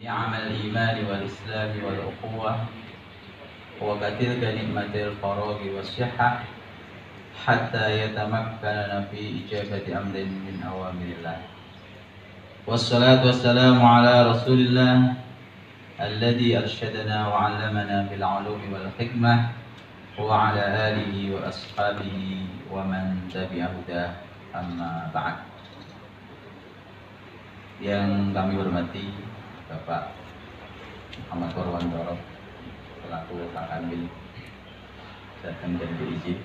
نعم الإيمان والإسلام والأخوة وكتلك نعمة الفراغ والصحة حتى يتمكن في إجابة أمر من أوامر الله. والصلاة والسلام على رسول الله الذي أرشدنا وعلمنا بالعلوم والحكمة وعلى آله وأصحابه ومن تبع هداه. Amma ba'd. Yang kami hormati Bapak Muhammad Purwantoro selaku Kak Kamil Jateng dan BIJ.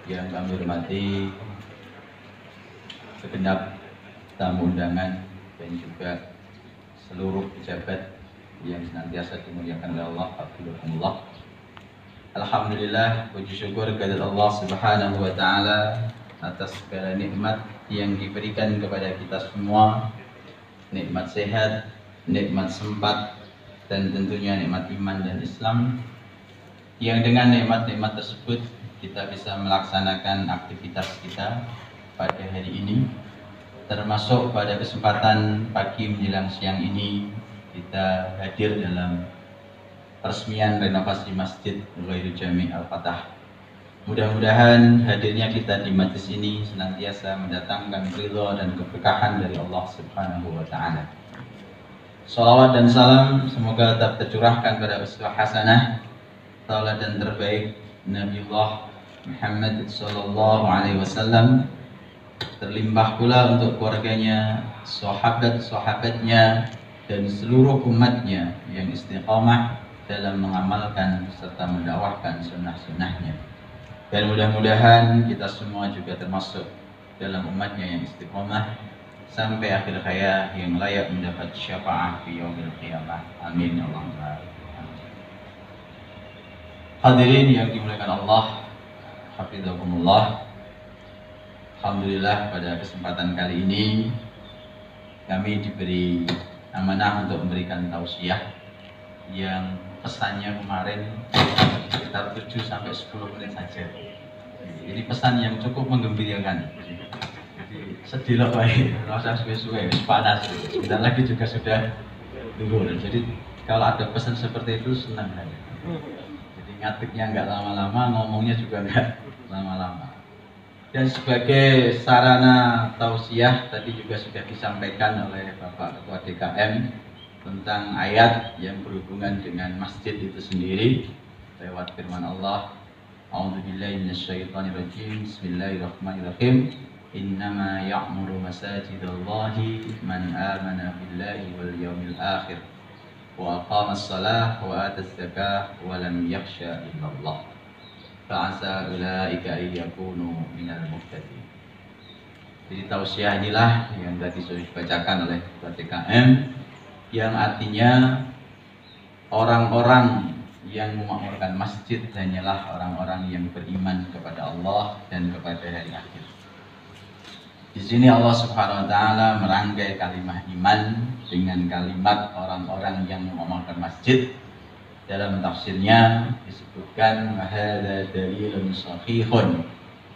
Yang kami hormati segenap tamu undangan dan juga seluruh pejabat yang senantiasa dimuliakan oleh Allah. Alhamdulillah. Alhamdulillah, puji syukur kepada Allah Subhanahu wa taala atas segala nikmat yang diberikan kepada kita semua, nikmat sehat, nikmat sempat, dan tentunya nikmat iman dan Islam, yang dengan nikmat-nikmat tersebut kita bisa melaksanakan aktivitas kita pada hari ini, termasuk pada kesempatan pagi menjelang siang ini kita hadir dalam peresmian renovasi Masjid Ghairu Jami' Al-Fatah. Mudah-mudahan hadirnya kita di majlis ini senantiasa mendatangkan ridha dan keberkahan dari Allah Subhanahu wa taala. Shalawat dan salam semoga tetap tercurahkan pada uswah hasanah tauladan terbaik Nabiullah Muhammad sallallahu alaihi wasallam, terlimpah pula untuk keluarganya, sahabat-sahabatnya dan seluruh umatnya yang istiqamah dalam mengamalkan serta mendakwahkan sunnah-sunnahnya. Dan mudah-mudahan kita semua juga termasuk dalam umatnya yang istiqomah sampai akhir hayat yang layak mendapat syafaat fi yaumil qiyamah. Amin ya Allah. Hadirin yang dimuliakan Allah, hafizakumullah. Alhamdulillah pada kesempatan kali ini kami diberi amanah untuk memberikan tausiah yang pesannya kemarin sekitar 7-10 menit saja. Jadi pesan yang cukup menggembirakan. Jadi sedih lah baik, rasa suwe-suwe, panas. Sebentar lagi juga sudah turun. Jadi kalau ada pesan seperti itu senang saya. Jadi ngatiknya nggak lama-lama, ngomongnya juga nggak lama-lama. Dan sebagai sarana tausiah tadi juga sudah disampaikan oleh Bapak Ketua DKM tentang ayat yang berhubungan dengan masjid itu sendiri lewat firman Allah, A'udzubillahi minasyaitonirrajim, Bismillahirrahmanirrahim, Innama ya'muru masajidallahi man amana billahi wal yawmil akhir wa aqamas salah wa atas zakah wa lam yakhsha illallah fa'asa ulaika ayyakunu minal muhtadin. Jadi tausiah inilah yang tadi sudah dibacakan oleh Ketua DKM, yang artinya orang-orang yang memakmurkan masjid hanyalah orang-orang yang beriman kepada Allah dan kepada hari akhir. Di sini Allah Subhanahu wa taala merangkai kalimat iman dengan kalimat orang-orang yang memakmurkan masjid. Dalam tafsirnya disebutkan hadza dalilun sahihun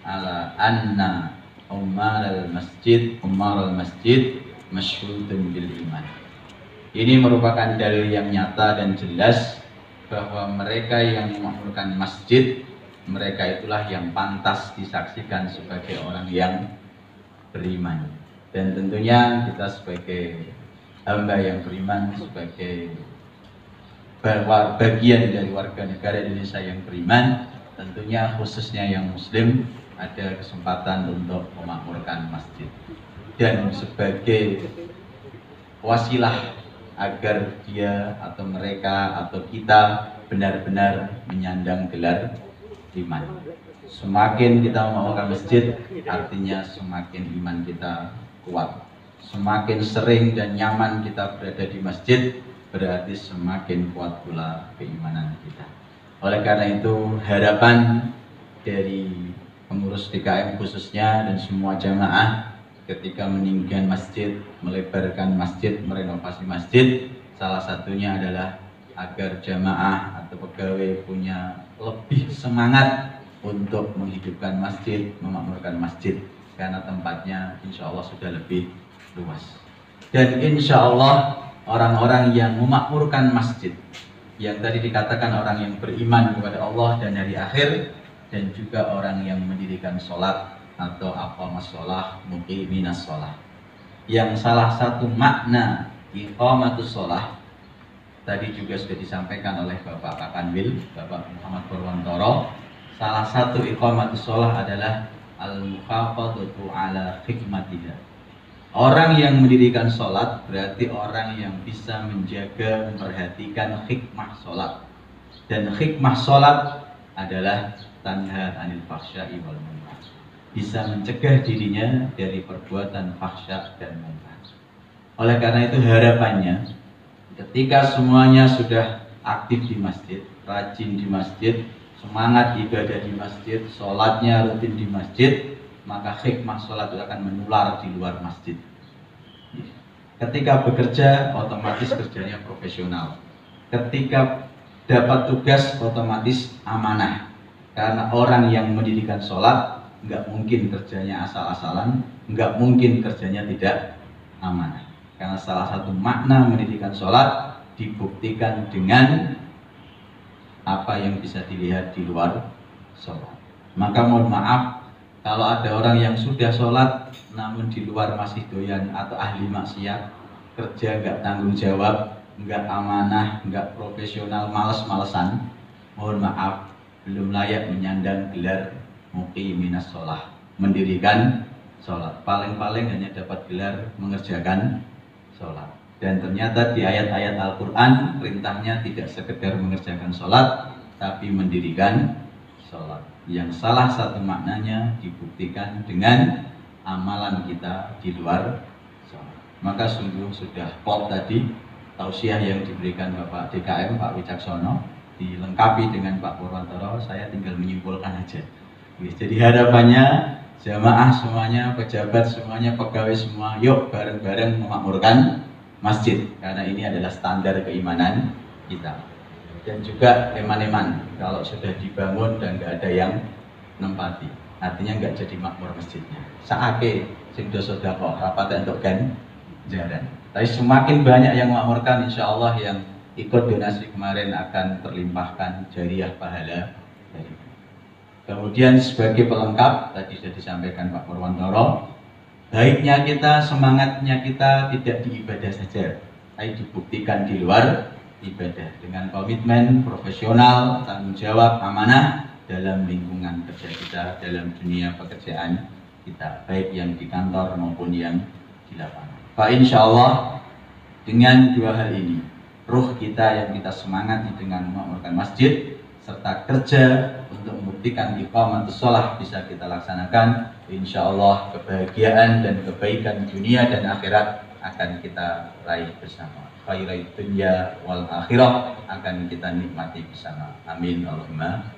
ala anna ummaral masjid masyhudun bil iman. Ini merupakan dalil yang nyata dan jelas bahwa mereka yang memakmurkan masjid, mereka itulah yang pantas disaksikan sebagai orang yang beriman. Dan tentunya kita sebagai hamba yang beriman, sebagai bagian dari warga negara Indonesia yang beriman, tentunya khususnya yang muslim, ada kesempatan untuk memakmurkan masjid. Dan sebagai wasilah agar dia atau mereka atau kita benar-benar menyandang gelar iman. Semakin kita memakmurkan masjid, artinya semakin iman kita kuat. Semakin sering dan nyaman kita berada di masjid, berarti semakin kuat pula keimanan kita. Oleh karena itu, harapan dari pengurus DKM khususnya dan semua jamaah ketika meninggikan masjid, melebarkan masjid, merenovasi masjid, salah satunya adalah agar jamaah atau pegawai punya lebih semangat untuk menghidupkan masjid, memakmurkan masjid, karena tempatnya insya Allah sudah lebih luas. Dan insya Allah orang-orang yang memakmurkan masjid, yang tadi dikatakan orang yang beriman kepada Allah dan hari akhir, dan juga orang yang mendirikan sholat atau aqamas sholah, muqiminas sholah. Yang salah satu makna iqamatus sholah tadi juga sudah disampaikan oleh Bapak Kakanwil, Bapak Muhammad Purwantoro. Salah satu iqamatus sholah adalah al-muhafadzatu ala hikmatiha. Orang yang mendirikan sholat berarti orang yang bisa menjaga, memperhatikan hikmah sholat. Dan hikmah sholat adalah tanha anil fahsya'i wal munkar. Bisa mencegah dirinya dari perbuatan fahsya dan munkar. Oleh karena itu harapannya, ketika semuanya sudah aktif di masjid, rajin di masjid, semangat ibadah di masjid, sholatnya rutin di masjid, maka hikmah sholat itu akan menular di luar masjid. Ketika bekerja, otomatis kerjanya profesional. Ketika dapat tugas, otomatis amanah. Karena orang yang mendirikan sholat, nggak mungkin kerjanya asal-asalan, nggak mungkin kerjanya tidak amanah. Karena salah satu makna mendirikan sholat dibuktikan dengan apa yang bisa dilihat di luar sholat. Maka mohon maaf kalau ada orang yang sudah sholat namun di luar masih doyan atau ahli maksiat, kerja nggak tanggung jawab, nggak amanah, nggak profesional, males-malesan, mohon maaf, belum layak menyandang gelar muqiminas sholah, mendirikan sholat. Paling-paling hanya dapat gelar mengerjakan sholat. Dan ternyata di ayat-ayat Al-Quran perintahnya tidak sekedar mengerjakan sholat, tapi mendirikan sholat. Yang salah satu maknanya dibuktikan dengan amalan kita di luar sholat. Maka sungguh sudah klop tadi tausiah yang diberikan Bapak DKM, Pak Wicaksono, dilengkapi dengan Pak Purwantoro. Saya tinggal menyimpulkan aja. Jadi harapannya jamaah semuanya, pejabat semuanya, pegawai semua, yuk bareng-bareng memakmurkan masjid, karena ini adalah standar keimanan kita. Dan juga eman-eman, kalau sudah dibangun dan nggak ada yang nempati, artinya nggak jadi makmur masjidnya. Saake sing do sedekah rapat untuk ganjaran. Tapi semakin banyak yang memakmurkan, insya Allah yang ikut donasi kemarin akan terlimpahkan jariah pahala dari. Kemudian sebagai pelengkap, tadi sudah disampaikan Pak Purwantoro, baiknya kita, semangatnya kita tidak di ibadah saja, tapi dibuktikan di luar ibadah dengan komitmen, profesional, tanggung jawab, amanah dalam lingkungan kerja kita, dalam dunia pekerjaan kita, baik yang di kantor maupun yang di lapangan. Pak, insya Allah dengan dua hal ini, ruh kita yang kita semangati dengan memakmurkan masjid, serta kerja untuk membuktikan iqamatus sholah bisa kita laksanakan, insya Allah kebahagiaan dan kebaikan dunia dan akhirat akan kita raih bersama. Khairai dunya wal akhirah akan kita nikmati bersama. Amin Allahumma.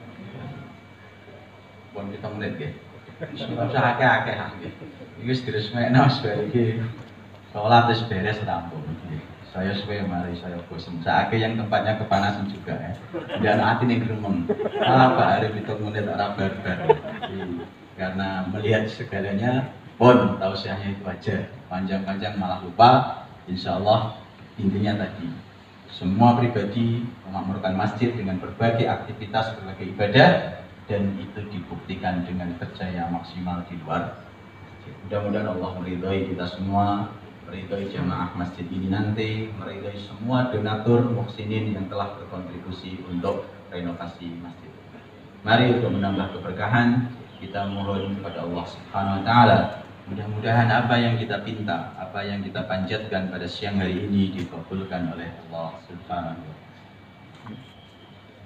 Pun kita menit ya. Usah akeh-akeh. Iki wis diresmekno sebagai sholat wis beres rampung. Saya suwe mari saya bosen. Saake yang tempatnya kepanasan juga ya. Dan hati nih gremeng. Pak Arif itu menit ora barbar. Karena melihat segalanya pun tausiahnya itu aja. Panjang-panjang malah lupa. Insya Allah intinya tadi, semua pribadi memakmurkan masjid dengan berbagai aktivitas, berbagai ibadah, dan itu dibuktikan dengan kerja yang maksimal di luar. Mudah-mudahan Allah meridhai kita semua, meridhai jamaah masjid ini nanti, meridhai semua donatur muhsinin yang telah berkontribusi untuk renovasi masjid. Mari untuk menambah keberkahan, kita mohon kepada Allah Subhanahu wa Ta'ala. Mudah-mudahan apa yang kita pinta, apa yang kita panjatkan pada siang hari ini dikabulkan oleh Allah Subhanahu wa Ta'ala.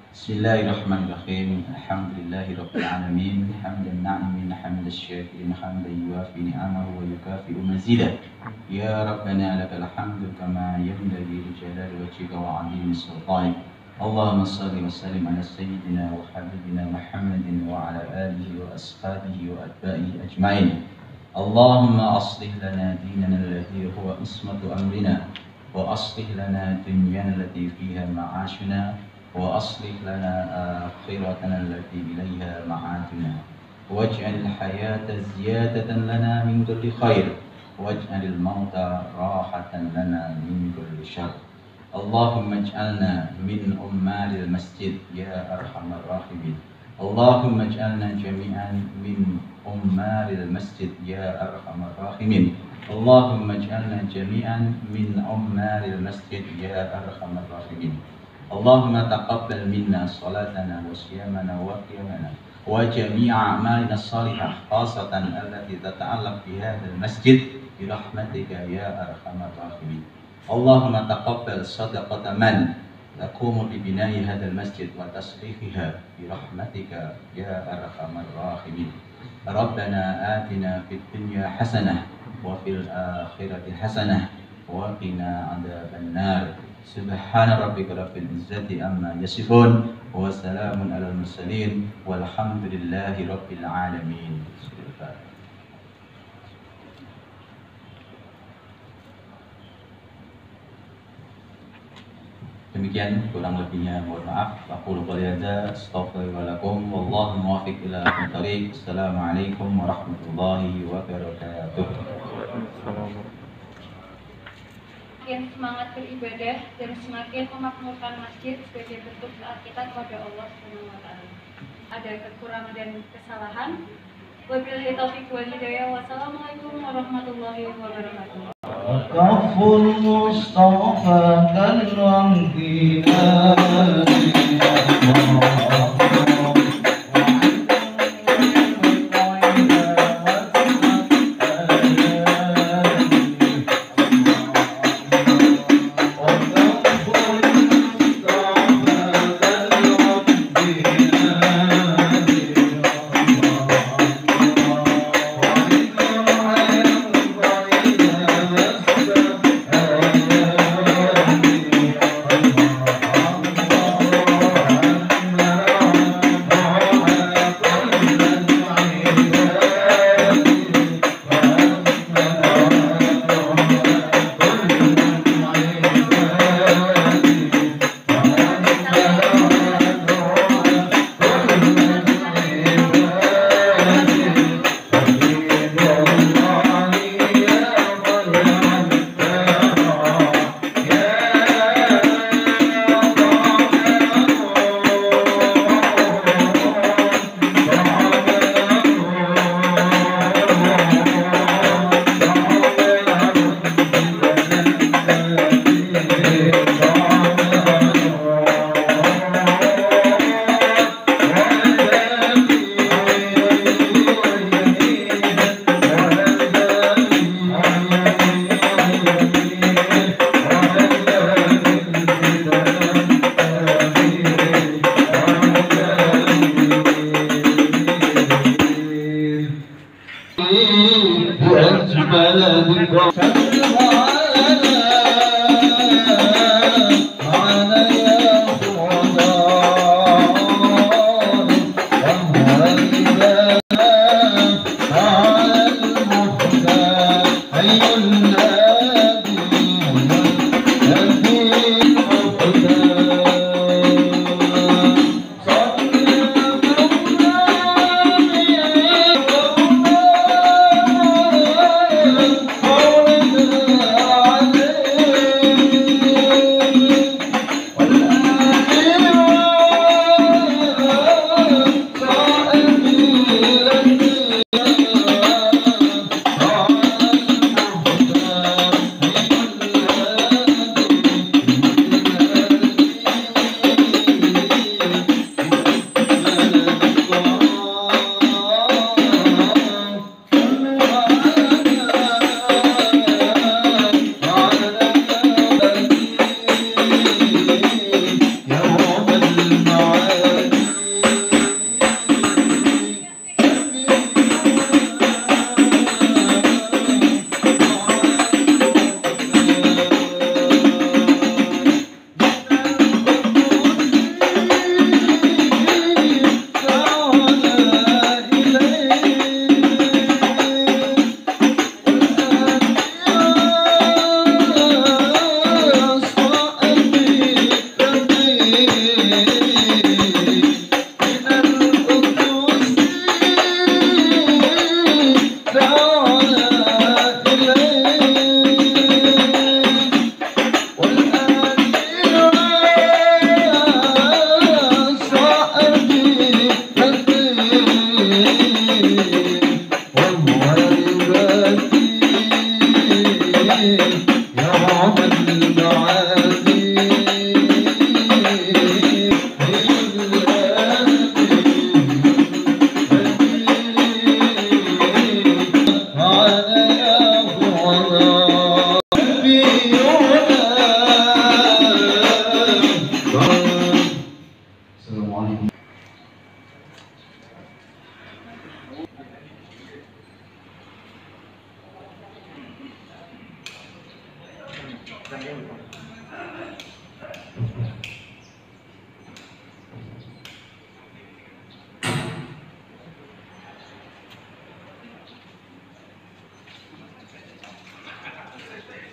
Bismillahirrahmanirrahim. Alhamdulillahirabbil alamin. Hamdan na'imin, hamdan syakirin, hamdan yuwafi ni'amahu wa yukafi'u mazidah. Ya Rabbana lakal hamdu kama yanbaghi li jalali wajhika wa 'azimi sultanik. Allahumma shalli wa sallim ala sayyidina wa habibina Muhammadin wa ala alihi wa ashabihi wa atba'ihi ajma'in. Allahumma aslih lana dinana alladhi huwa ismatu amrina wa aslih lana dunyana allati fiha ma'ashuna wa aslih lana akhiratana allati ilayha ma'aduna waj'al hayata ziyadatan lana min kulli khair واجعل الموت راحة لنا من كل شر. اللهم اجعلنا من عمال المسجد يا أرحم الراحمين. اللهم اجعلنا جميعا من عمال المسجد يا أرحم الراحمين. اللهم اجعلنا جميعا من عمال المسجد يا أرحم الراحمين. اللهم تقبل منا صلاتنا وصيامنا وقيامنا وجميع أعمالنا الصالحة خاصة التي تتعلق بهذا المسجد برحمتك يا أرحم الراحمين. اللهم تقبل صدقة من تقوم ببناء هذا المسجد وتصليحها برحمتك يا أرحم الراحمين. ربنا آتنا في الدنيا حسنة وفي الآخرة حسنة وقنا عذاب النار. سبحان ربك رب العزة عما يصفون وسلام على المرسلين والحمد لله رب العالمين. Demikian kurang lebihnya mohon maaf. Aqulu qouli hadza astaghfiru lakum wallahu muwaffiq ila aqwamit thoriq. Assalamualaikum warahmatullahi wabarakatuh. Semakin semangat beribadah dan semakin memakmurkan masjid sebagai bentuk taat kita kepada Allah Subhanahu wa taala. Ada kekurangan dan kesalahan. Wabillahi taufiq wal hidayah. Wassalamualaikum warahmatullahi wabarakatuh. Kaful Mustafa kalwangtina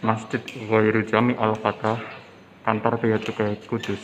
Masjid Ghairu Jami Al-Fatah, Kantor Bea Cukai Kudus.